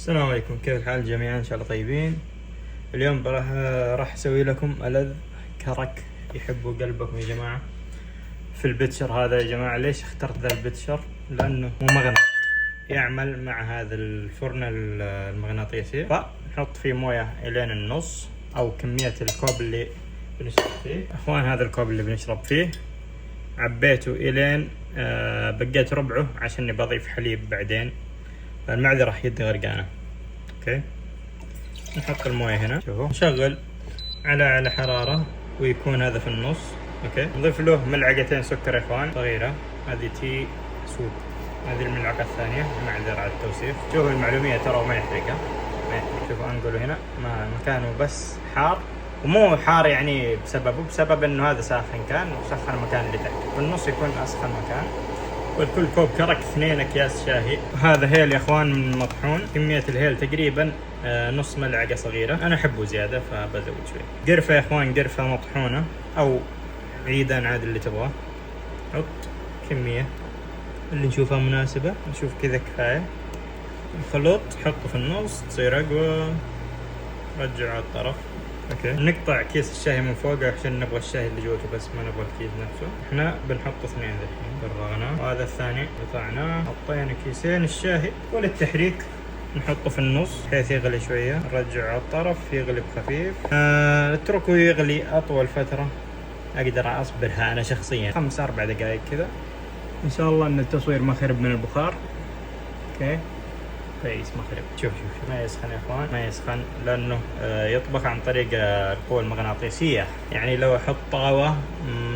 السلام عليكم، كيف الحال جميعا؟ ان شاء الله طيبين. اليوم راح اسوي لكم ألذ كرك يحبوا قلبكم يا جماعة في البتشر هذا. يا جماعة ليش اخترت ذا البتشر؟ لانه مغناطيسي يعمل مع هذا الفرن المغناطيسي، فنحط فيه موية الين النص او كمية الكوب اللي بنشرب فيه. اخوان هذا الكوب اللي بنشرب فيه عبيته الين بقيت ربعه عشان بضيف حليب بعدين، فالمعدة راح يدي غرقانة. اوكي، نحط المويه هنا، شوفوا نشغل على حرارة ويكون هذا في النص. اوكي، نضيف له ملعقتين سكر يا اخوان صغيرة، هذه تي سوب، هذه الملعقة الثانية معذرة على التوسيخ. شوفوا المعلومية ترى ما يحرقها، ما يحرق. شوفوا انقله هنا ما مكانه بس حار، ومو حار يعني بسبب انه هذا ساخن كان وسخن المكان اللي تحت، بالنص يكون اسخن مكان. والكل كوب كرك 2 اكياس شاهي. هذا هيل يا اخوان من مطحون، كمية الهيل تقريبا نص ملعقة صغيرة، انا احبه زيادة فبزود شوي. قرفة يا اخوان، قرفة مطحونة او عيدان عاد اللي تبغاه. حط كمية اللي نشوفها مناسبة، نشوف كذا كفاية. الخلوط حطه في النص تصير اقوى، رجعه على الطرف. اوكي، نقطع كيس الشاي من فوق عشان نبغى الشاي اللي جوته بس، ما نبغى الكيس نفسه. احنا بنحط 2 الحين، فرغناه وهذا الثاني قطعناه. حطينا كيسين الشاي، وللتحريك نحطه في النص بحيث يغلي شوية، نرجعه على الطرف يغلي بخفيف. نتركه يغلي اطول فترة اقدر اصبرها انا شخصيا، 5-4 دقائق كذا. ان شاء الله ان التصوير ما خرب من البخار. اوكي كويس، ما خرب. شوف ما يسخن يا اخوان، ما يسخن لانه يطبخ عن طريق القوة المغناطيسية. يعني لو احط طاوة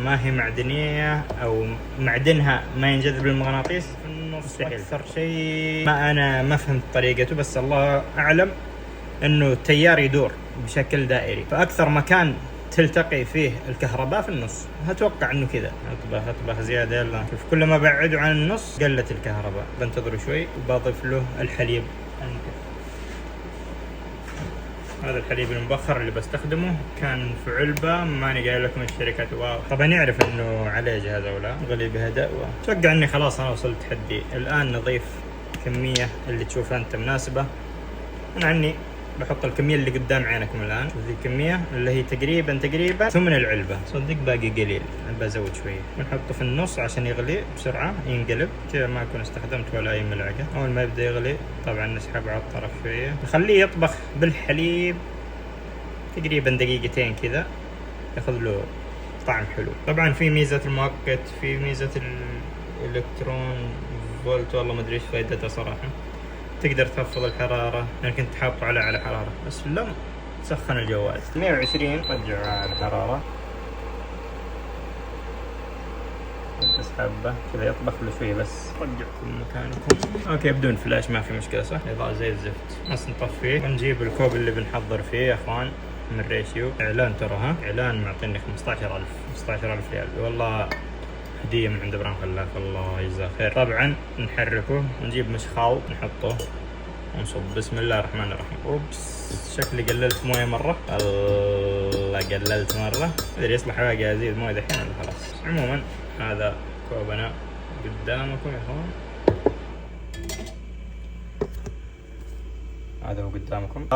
ما هي معدنية او معدنها ما ينجذب بالمغناطيس في النص، اكثر شيء ما فهمت طريقته، بس الله اعلم انه التيار يدور بشكل دائري، فاكثر مكان تلتقي فيه الكهرباء في النص. اتوقع انه كذا اطبخ زياده. يلا شوف، كل ما بعده عن النص قلت الكهرباء. بنتظره شوي وبضيف له الحليب. هذا الحليب المبخر اللي بستخدمه كان في علبه، ماني قايل لكم الشركات. واو، طبعا يعرف انه عليه جهاز او لا. غلي بهداء، اتوقع اني خلاص انا وصلت حدي. الان نضيف كميه اللي تشوفها انت مناسبه. انا عني بحط الكمية اللي قدام عينكم الآن. شوف ذي الكمية اللي هي تقريبا ثمن العلبة. صدق باقي قليل، بزود شوية. بنحطه في النص عشان يغلي بسرعة، ينقلب كذا. ما أكون استخدمت ولا أي ملعقة. أول ما يبدأ يغلي طبعا نسحبه على الطرف شوية، نخليه يطبخ بالحليب تقريبا 2 دقيقتين كذا، ياخذ له طعم حلو. طبعا في ميزة المؤقت، في ميزة الإلكترون فولت، والله ما أدري إيش فائدتها صراحة. تقدر تخفض الحرارة. أنا كنت حاطه على حرارة بس لم تسخن الجوال. 120 رجعه على حرارة بس حبة كذا يطبخ له شوي بس. رجعكم مكانكم. اوكي، بدون فلاش ما في مشكلة صح؟ إضاءة زي الزفت. بس نطفيه ونجيب الكوب اللي بنحضر فيه يا اخوان من ريشيو. اعلان ترى، ها اعلان معطيني 15,000 ريال والله، هدية من عند ابراهيم خلاف، الله يجزاه خير. طبعا نحركه ونجيب مشخاو نحطه ونصب. بسم الله الرحمن الرحيم. اوبس، شكلي قللت مويه مرة. الله قللت مرة، ادري يصلح باقي ازيد مويه دحين ولا خلاص. عموما هذا كوبنا قدامكم يا اخوان، هذا هو قدامكم.